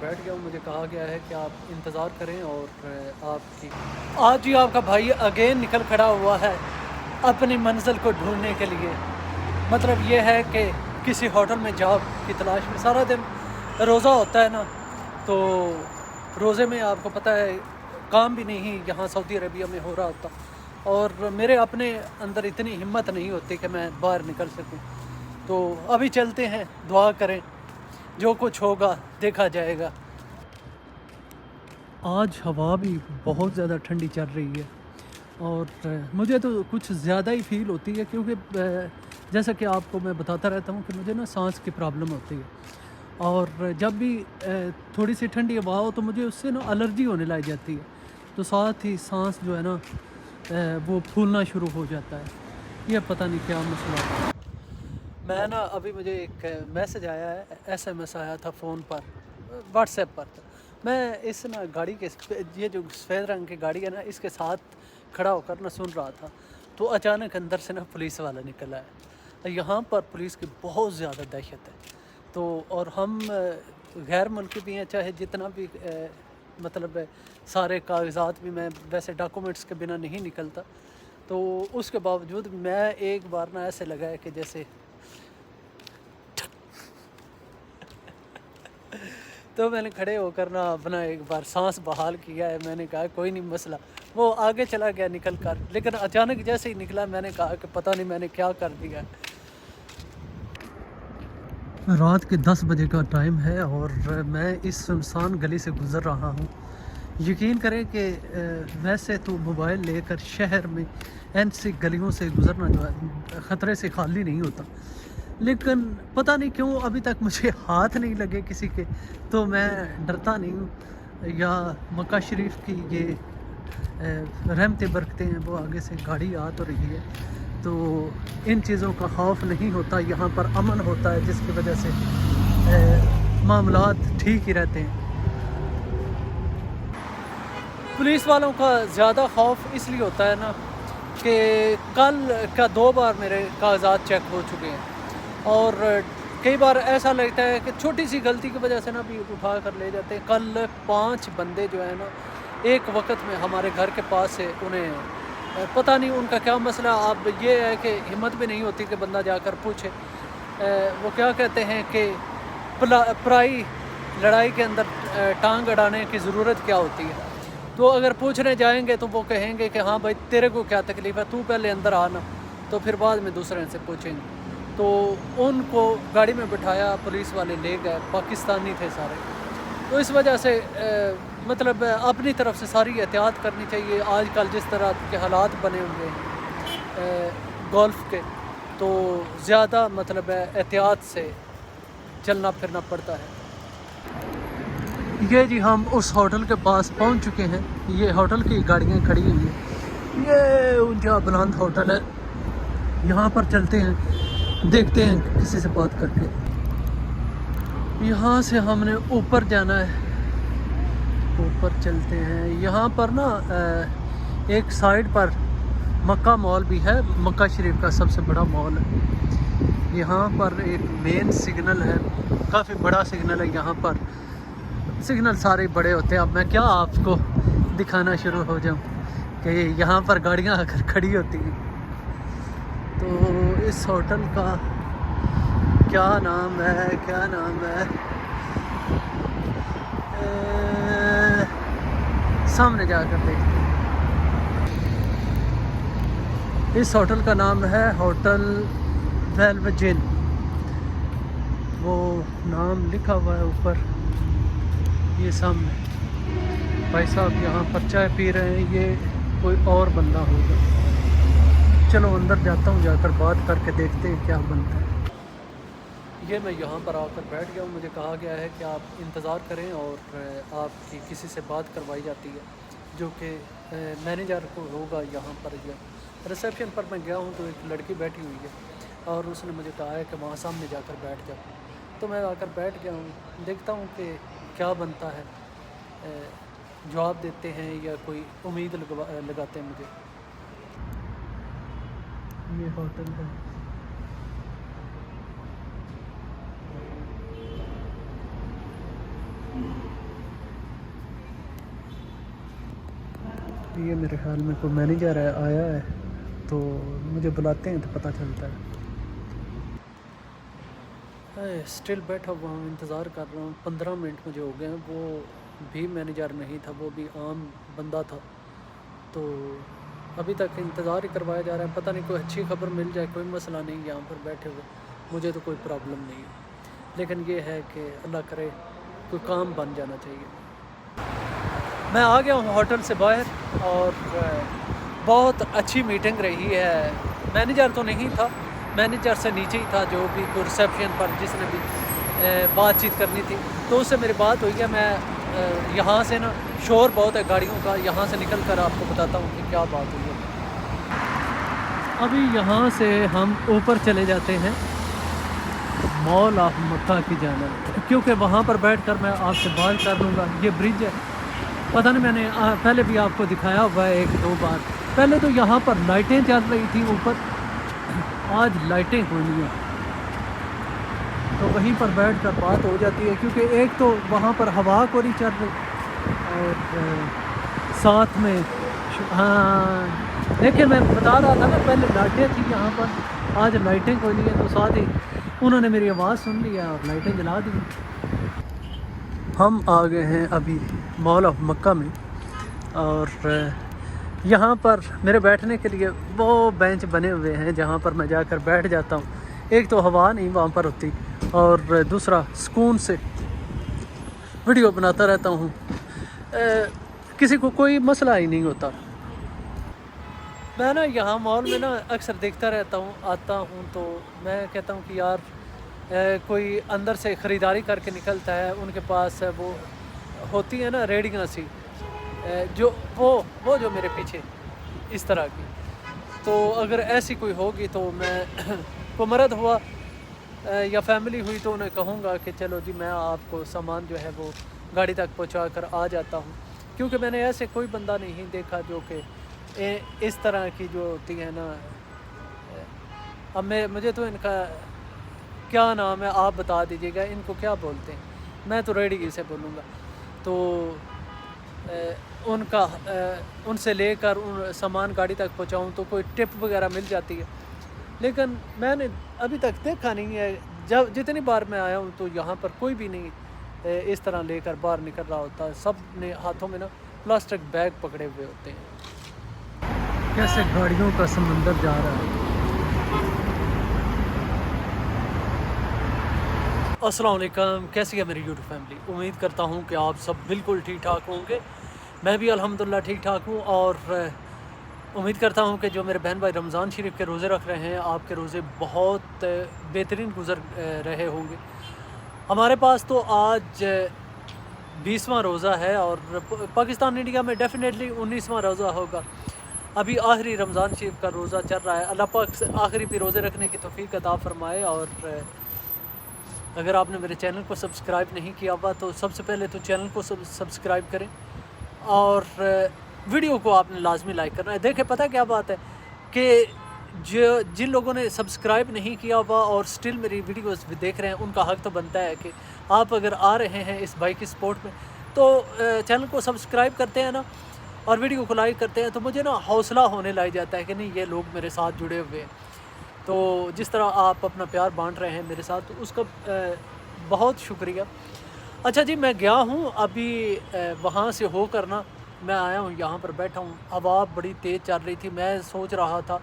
بیٹھ گیا ہوں. مجھے کہا گیا ہے کہ آپ انتظار کریں اور آپ کی آج ہی آپ کا بھائی اگین نکل کھڑا ہوا ہے اپنی منزل کو ڈھونڈنے کے لیے. مطلب یہ ہے کہ کسی ہوٹل میں جاب کی تلاش میں. سارا دن روزہ ہوتا ہے نا, تو روزے میں آپ کو پتہ ہے کام بھی نہیں یہاں سعودی عربیہ میں ہو رہا ہوتا, اور میرے اپنے اندر اتنی ہمت نہیں ہوتی کہ میں باہر نکل سکوں. تو ابھی چلتے ہیں, دعا کریں, جو کچھ ہوگا دیکھا جائے گا. آج ہوا بھی بہت زیادہ ٹھنڈی چل رہی ہے, اور مجھے تو کچھ زیادہ ہی فیل ہوتی ہے, کیونکہ جیسا کہ آپ کو میں بتاتا رہتا ہوں کہ مجھے نا سانس کی پرابلم ہوتی ہے, اور جب بھی تھوڑی سی ٹھنڈی ہوا ہو تو مجھے اس سے نا الرجی ہونے لگ جاتی ہے, تو ساتھ ہی سانس جو ہے نا وہ پھولنا شروع ہو جاتا ہے. یہ پتہ نہیں کیا مسئلہ ہے. میں نا ابھی مجھے ایک میسج آیا ہے, SMS آیا تھا فون پر, واٹس ایپ پر. میں اس نا گاڑی کے یہ جو سفید رنگ کی گاڑی ہے نا اس کے ساتھ کھڑا ہو کر نا سن رہا تھا, تو اچانک اندر سے نا پولیس والا نکلا ہے. یہاں پر پولیس کی بہت زیادہ دہشت ہے. تو اور ہم غیر ملکی بھی ہیں, چاہے جتنا بھی مطلب سارے کاغذات بھی, میں ویسے ڈاکومنٹس کے بنا نہیں نکلتا, تو اس کے باوجود میں ایک بار نا ایسے لگا ہے کہ جیسے تو میں نے کھڑے ہو کر نا اپنا ایک بار سانس بحال کیا ہے. میں نے کہا کوئی نہیں مسئلہ, وہ آگے چلا گیا نکل کر, لیکن اچانک جیسے ہی نکلا میں نے کہا کہ پتہ نہیں میں نے کیا کر دیا. رات کے 10 بجے کا ٹائم ہے اور میں اس سنسان گلی سے گزر رہا ہوں. یقین کریں کہ ویسے تو موبائل لے کر شہر میں ایسی گلیوں سے گزرنا جو ہے خطرے سے خالی نہیں ہوتا, لیکن پتہ نہیں کیوں ابھی تک مجھے ہاتھ نہیں لگے کسی کے, تو میں ڈرتا نہیں ہوں. یا مکہ شریف کی یہ رحمتیں برکتیں ہیں, وہ آگے سے گاڑی آ تو رہی ہے, تو ان چیزوں کا خوف نہیں ہوتا. یہاں پر امن ہوتا ہے, جس کی وجہ سے معاملات ٹھیک ہی رہتے ہیں. پولیس والوں کا زیادہ خوف اس لیے ہوتا ہے نا کہ کل کا 2 بار میرے کاغذات چیک ہو چکے ہیں, اور کئی بار ایسا لگتا ہے کہ چھوٹی سی غلطی کی وجہ سے نا بھی اٹھا کر لے جاتے ہیں. کل 5 بندے جو ہیں نا ایک وقت میں ہمارے گھر کے پاس سے, انہیں پتہ نہیں ان کا کیا مسئلہ. اب یہ ہے کہ ہمت بھی نہیں ہوتی کہ بندہ جا کر پوچھے. وہ کیا کہتے ہیں کہ پرائی لڑائی کے اندر ٹانگ اڑانے کی ضرورت کیا ہوتی ہے. تو اگر پوچھنے جائیں گے تو وہ کہیں گے کہ ہاں بھائی تیرے کو کیا تکلیف ہے, تو پہلے اندر آنا, تو پھر بعد میں دوسرے سے پوچھیں گے. تو ان کو گاڑی میں بٹھایا, پولیس والے لے گئے, پاکستانی تھے سارے. تو اس وجہ سے مطلب اپنی طرف سے ساری احتیاط کرنی چاہیے. آج کل جس طرح کے حالات بنے ہوئے ہیں گولف کے, تو زیادہ مطلب احتیاط سے چلنا پھرنا پڑتا ہے. یہ جی ہم اس ہوٹل کے پاس پہنچ چکے ہیں. یہ ہوٹل کی گاڑیاں کھڑی ہوئی ہیں, یہ اونچا بلند ہوٹل ہے. یہاں پر چلتے ہیں, دیکھتے ہیں کسی سے بات کر کے. یہاں سے ہم نے اوپر جانا ہے, اوپر چلتے ہیں. یہاں پر نا ایک سائڈ پر مکہ مال بھی ہے, مکہ شریف کا سب سے بڑا مال ہے. یہاں پر ایک مین سگنل ہے, کافی بڑا سگنل ہے. یہاں پر سگنل سارے بڑے ہوتے ہیں. اب میں کیا آپ کو دکھانا شروع ہو جاؤں کہ یہاں پر گاڑیاں آ کر کھڑی ہوتی ہیں. تو اس ہوٹل کا کیا نام ہے, کیا نام ہے, سامنے جا کر دیکھتے ہیں. اس ہوٹل کا نام ہے ہوٹل ویلوجن, وہ نام لکھا ہوا ہے اوپر. یہ سامنے بھائی صاحب یہاں پر چائے پی رہے ہیں, یہ کوئی اور بندہ ہوگا. چلو اندر جاتا ہوں, جا کر بات کر کے دیکھتے ہیں کیا بنتا ہے. یہ میں یہاں پر آ کر بیٹھ گیا ہوں. مجھے کہا گیا ہے کہ آپ انتظار کریں, اور آپ کی کسی سے بات کروائی جاتی ہے جو کہ مینیجر کو ہوگا. یہاں پر ریسیپشن پر میں گیا ہوں تو ایک لڑکی بیٹھی ہوئی ہے, اور اس نے مجھے کہا ہے کہ وہاں سامنے جا کر بیٹھ جاؤ. تو میں آ کر بیٹھ گیا ہوں, دیکھتا ہوں کہ کیا بنتا ہے. جواب دیتے ہیں یا کوئی امید لگاتے ہیں مجھے. یہ ہوٹل ہے. یہ میرے خیال میں کوئی مینیجر آیا ہے تو مجھے بلاتے ہیں تو پتہ چلتا ہے. اسٹل بیٹھا ہوا ہوں, انتظار کر رہا ہوں. 15 منٹ مجھے ہو گئے ہیں. وہ بھی مینیجر نہیں تھا, وہ بھی عام بندہ تھا. تو ابھی تک انتظار ہی کروایا جا رہا ہے. پتہ نہیں کوئی اچھی خبر مل جائے, کوئی مسئلہ نہیں یہاں پر بیٹھے ہوئے. مجھے تو کوئی پرابلم نہیں ہے, لیکن یہ ہے کہ اللہ کرے کوئی کام بن جانا چاہیے. میں آ گیا ہوں ہوٹل سے باہر اور بہت اچھی میٹنگ رہی ہے. مینیجر تو نہیں تھا, مینیجر سے نیچے ہی تھا, جو بھی کوئی ریسیپشن پر جس نے بھی بات چیت کرنی تھی تو اس سے میری بات ہوئی ہے. میں یہاں سے نا شور بہت ہے گاڑیوں کا, یہاں سے نکل کر آپ کو بتاتا ہوں کہ کیا بات ہوئی ہے. ابھی یہاں سے ہم اوپر چلے جاتے ہیں مال آف مکہ کی جانب, کیونکہ وہاں پر بیٹھ کر میں آپ سے بات کر لوں گا. یہ برج ہے, پتہ نہیں میں نے پہلے بھی آپ کو دکھایا ہوا ہے 1-2 بار. پہلے تو یہاں پر لائٹیں چل رہی تھیں اوپر, آج لائٹیں کوئی نہیں ہیں. تو وہیں پر بیٹھ کر بات ہو جاتی ہے, کیونکہ ایک تو وہاں پر ہوا کو نہیں چل رہی اور ساتھ میں دیکھیں میں بتا رہا تھا نا پہلے لائٹیں تھیں یہاں پر, آج لائٹیں کوئی نہیں ہیں. تو ساتھ ہی انہوں نے میری آواز سن لی ہے اور لائٹیں جلا دی. ہم آ گئے ہیں ابھی مال آف مکہ میں, اور یہاں پر میرے بیٹھنے کے لیے وہ بینچ بنے ہوئے ہیں جہاں پر میں جا کر بیٹھ جاتا ہوں. ایک تو ہوا نہیں وہاں پر ہوتی, اور دوسرا سکون سے ویڈیو بناتا رہتا ہوں. کسی کو کوئی مسئلہ ہی نہیں ہوتا. میں نا یہاں مال میں نا اکثر دیکھتا رہتا ہوں, آتا ہوں تو میں کہتا ہوں کہ یار کوئی اندر سے خریداری کر کے نکلتا ہے, ان کے پاس وہ ہوتی ہے نا ریڑیاں سی, جو وہ جو میرے پیچھے اس طرح کی. تو اگر ایسی کوئی ہوگی تو میں کو مرد ہوا یا فیملی ہوئی تو انہیں کہوں گا کہ چلو جی میں آپ کو سامان جو ہے وہ گاڑی تک پہنچا کر آ جاتا ہوں. کیونکہ میں نے ایسے کوئی بندہ نہیں دیکھا جو کہ اس طرح کی جو ہوتی ہے نا. اب مجھے تو ان کا کیا نام ہے آپ بتا دیجیے گا, ان کو کیا بولتے ہیں, میں تو ریڈی سے بولوں گا. تو ان سے لے کر ان سامان گاڑی تک پہنچاؤں تو کوئی ٹپ وغیرہ مل جاتی ہے. لیکن میں نے ابھی تک دیکھا نہیں ہے. جتنی بار میں آیا ہوں تو یہاں پر کوئی بھی نہیں اس طرح لے کر باہر نکل رہا ہوتا. سب نے ہاتھوں میں نا پلاسٹک بیگ پکڑے ہوئے ہوتے ہیں. کیسے گاڑیوں کا سمندر جا رہا ہے. السلام علیکم, کیسی ہے میری یوٹیوب فیملی. امید کرتا ہوں کہ آپ سب بالکل ٹھیک ٹھاک ہوں گے. میں بھی الحمدللہ ٹھیک ٹھاک ہوں, اور امید کرتا ہوں کہ جو میرے بہن بھائی رمضان شریف کے روزے رکھ رہے ہیں, آپ کے روزے بہت بہترین گزر رہے ہوں گے. ہمارے پاس تو آج 20واں روزہ ہے, اور پاکستان انڈیا میں ڈیفینیٹلی 19واں روزہ ہوگا. ابھی آخری رمضان شریف کا روزہ چل رہا ہے. اللہ پاک سے آخری بھی روزے رکھنے کی توفیق عطا فرمائے. اور اگر آپ نے میرے چینل کو سبسکرائب نہیں کیا ہوا تو سب سے پہلے تو چینل کو سبسکرائب کریں, اور ویڈیو کو آپ نے لازمی لائک کرنا ہے. دیکھیں پتہ کیا بات ہے کہ جن لوگوں نے سبسکرائب نہیں کیا ہوا اور سٹل میری ویڈیوز بھی دیکھ رہے ہیں, ان کا حق تو بنتا ہے کہ آپ اگر آ رہے ہیں اس بھائی کی سپورٹ میں تو چینل کو سبسکرائب کرتے ہیں نا, اور ویڈیو کو لائک کرتے ہیں, تو مجھے نا حوصلہ ہونے لگ جاتا ہے کہ نہیں یہ لوگ میرے ساتھ جڑے ہوئے ہیں. تو جس طرح آپ اپنا پیار بانٹ رہے ہیں میرے ساتھ, تو اس کا بہت شکریہ. اچھا جی, میں گیا ہوں ابھی وہاں سے ہو کر نا میں آیا ہوں, یہاں پر بیٹھا ہوں. ہوا بڑی تیز چل رہی تھی. میں سوچ رہا تھا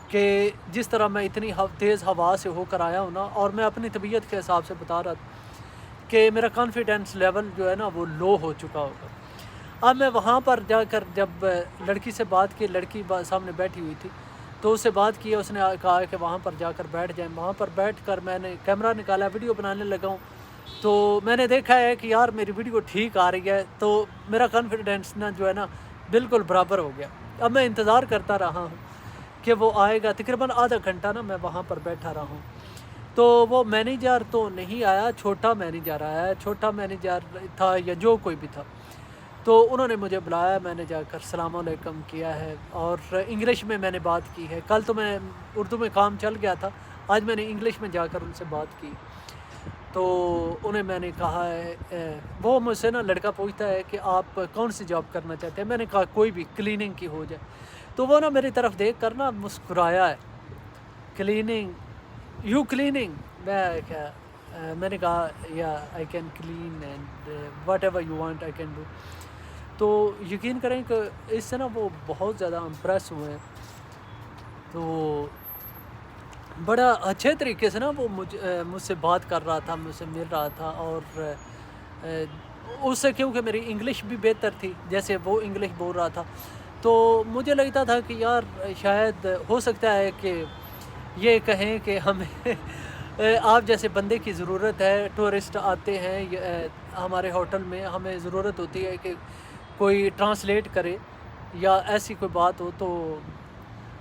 کہ جس طرح میں اتنی تیز ہوا سے ہو کر آیا ہوں نا, اور میں اپنی طبیعت کے حساب سے بتا رہا تھا کہ میرا کانفیڈنس لیول جو ہے نا وہ لو ہو چکا ہوگا. اب میں وہاں پر جا کر جب لڑکی سے بات کی, لڑکی سامنے بیٹھی ہوئی تھی, تو اس سے بات کی. اس نے کہا کہ وہاں پر جا کر بیٹھ جائیں. وہاں پر بیٹھ کر میں نے کیمرہ نکالا, ویڈیو بنانے لگا ہوں. تو میں نے دیکھا ہے کہ یار میری ویڈیو ٹھیک آ رہی ہے, تو میرا کانفیڈنس نا جو ہے نا بالکل برابر ہو گیا. اب میں انتظار کرتا رہا ہوں کہ وہ آئے گا. تقریباً آدھا گھنٹہ نا میں وہاں پر بیٹھا رہا ہوں. تو وہ مینیجر تو نہیں آیا, چھوٹا مینیجر آیا ہے. چھوٹا مینیجر تھا یا جو کوئی بھی تھا, تو انہوں نے مجھے بلایا. میں نے جا کر السلام علیکم کیا ہے, اور انگلش میں نے بات کی ہے. کل تو میں اردو میں کام چل گیا تھا, آج میں نے انگلش میں جا کر ان سے بات کی. تو انہیں میں نے کہا ہے وہ مجھ سے نا لڑکا پوچھتا ہے کہ آپ کون سی جاب کرنا چاہتے ہیں. میں نے کہا کوئی بھی کلیننگ کی ہو جائے. تو وہ نا میری طرف دیکھ کر نا مسکرایا ہے. کلیننگ یو کلیننگ میں نے کہا یا I can clean and what ever you want I can do. تو یقین کریں کہ اس سے نا وہ بہت زیادہ امپریس ہوئے ہیں. تو بڑا اچھے طریقے سے نا وہ مجھ سے بات کر رہا تھا, مجھ سے مل رہا تھا. اور اس سے کیونکہ میری انگلش بھی بہتر تھی جیسے وہ انگلش بول رہا تھا, تو مجھے لگتا تھا کہ یار شاید ہو سکتا ہے کہ یہ کہیں کہ ہمیں آپ جیسے بندے کی ضرورت ہے. ٹورسٹ آتے ہیں ہمارے ہوٹل میں, ہمیں ضرورت ہوتی ہے کہ کوئی ٹرانسلیٹ کرے یا ایسی کوئی بات ہو. تو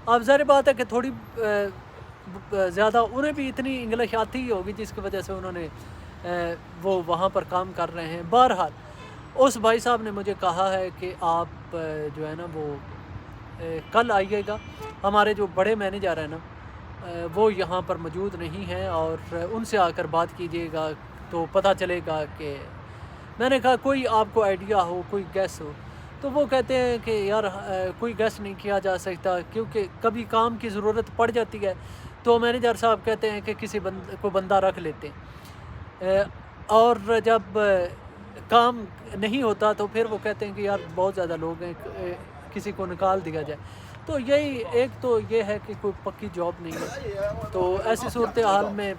اب ظاہر بات ہے کہ تھوڑی زیادہ انہیں بھی اتنی انگلش آتی ہی ہوگی جس کی وجہ سے انہوں نے وہ وہاں پر کام کر رہے ہیں. بہرحال اس بھائی صاحب نے مجھے کہا ہے کہ آپ جو ہے نا وہ کل آئیے گا. ہمارے جو بڑے مینیجر ہیں نا وہ یہاں پر موجود نہیں ہیں, اور ان سے آ کر بات کیجیے گا تو پتہ چلے گا کہ. میں نے کہا کوئی آپ کو آئیڈیا ہو, کوئی گیس ہو. تو وہ کہتے ہیں کہ یار کوئی گیس نہیں کیا جا سکتا کیونکہ کبھی کام کی ضرورت پڑ جاتی ہے. تو مینیجر صاحب کہتے ہیں کہ کسی کو بندہ رکھ لیتے ہیں, اور جب کام نہیں ہوتا تو پھر وہ کہتے ہیں کہ یار بہت زیادہ لوگ ہیں, کسی کو نکال دیا جائے. تو یہی ایک تو یہ ہے کہ کوئی پکی جاب نہیں ہے. تو ایسی صورتحال میں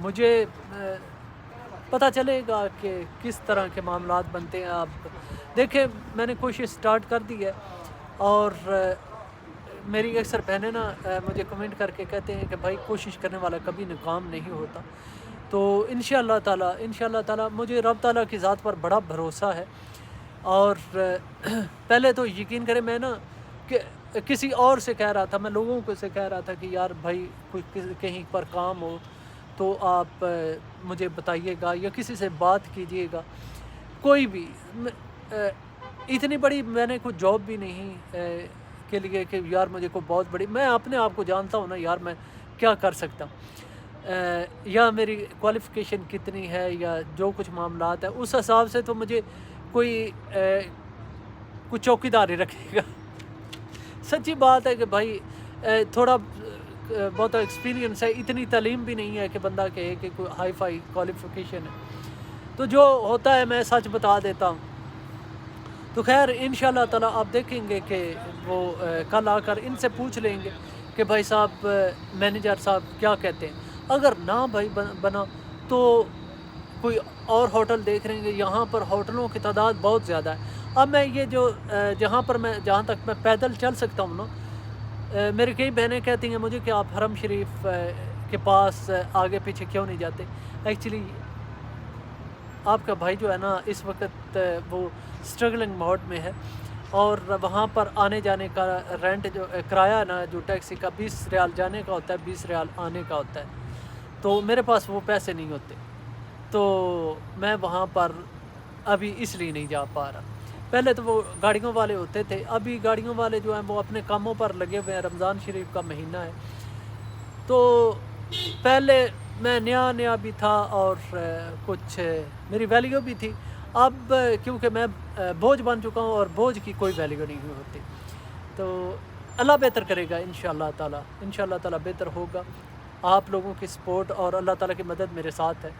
مجھے پتہ چلے گا کہ کس طرح کے معاملات بنتے ہیں. آپ دیکھیں میں نے کوشش سٹارٹ کر دی ہے, اور میری اکثر بہنیں نا مجھے کمنٹ کر کے کہتے ہیں کہ بھائی کوشش کرنے والا کبھی ناکام نہیں ہوتا. تو انشاءاللہ تعالی مجھے رب تعالیٰ کی ذات پر بڑا بھروسہ ہے. اور پہلے تو یقین کریں میں نا کہ کسی اور سے کہہ رہا تھا, میں لوگوں کو سے کہہ رہا تھا کہ یار بھائی کوئی کہیں پر کام ہو تو آپ مجھے بتائیے گا یا کسی سے بات کیجیے گا. کوئی بھی اتنی بڑی میں نے کوئی جاب بھی نہیں کے لیے کہ یار مجھے کوئی بہت بڑی, میں اپنے آپ کو جانتا ہوں نا یار میں کیا کر سکتا ہوں, یا میری کوالیفیکیشن کتنی ہے یا جو کچھ معاملات ہیں اس حساب سے تو مجھے کوئی چوکی داری رکھے گا. سچی بات ہے کہ بھائی تھوڑا بہت ایکسپیرینس ہے, اتنی تعلیم بھی نہیں ہے کہ بندہ کہے کہ کوئی ہائی فائی کوالیفیکیشن ہے. تو جو ہوتا ہے میں سچ بتا دیتا ہوں. تو خیر انشاءاللہ تعالی آپ دیکھیں گے کہ وہ کل آ کر ان سے پوچھ لیں گے کہ بھائی صاحب مینیجر صاحب کیا کہتے ہیں. اگر نہ بھائی بنا تو کوئی اور ہوٹل دیکھ رہیں گے. یہاں پر ہوٹلوں کی تعداد بہت زیادہ ہے. اب میں یہ جو جہاں تک میں پیدل چل سکتا ہوں نا, میری کئی بہنیں کہتی ہیں مجھے کہ آپ حرم شریف کے پاس آگے پیچھے کیوں نہیں جاتے. ایکچولی آپ کا بھائی جو ہے نا اس وقت وہ اسٹرگلنگ موڈ میں ہے, اور وہاں پر آنے جانے کا رینٹ جو کرایہ نا جو ٹیکسی کا 20 ریال جانے کا ہوتا ہے 20 ریال آنے کا ہوتا ہے. تو میرے پاس وہ پیسے نہیں ہوتے, تو میں وہاں پر ابھی اس لیے نہیں جا پا رہا. پہلے تو وہ گاڑیوں والے ہوتے تھے, ابھی گاڑیوں والے جو ہیں وہ اپنے کاموں پر لگے ہوئے ہیں. رمضان شریف کا مہینہ ہے, تو پہلے میں نیا بھی تھا اور کچھ میری ویلیو بھی تھی. اب کیونکہ میں بوجھ بن چکا ہوں اور بوجھ کی کوئی ویلیو نہیں ہوتی. تو اللہ بہتر کرے گا انشاءاللہ تعالی بہتر ہوگا. آپ لوگوں کی سپورٹ اور اللہ تعالیٰ کی مدد میرے ساتھ ہے.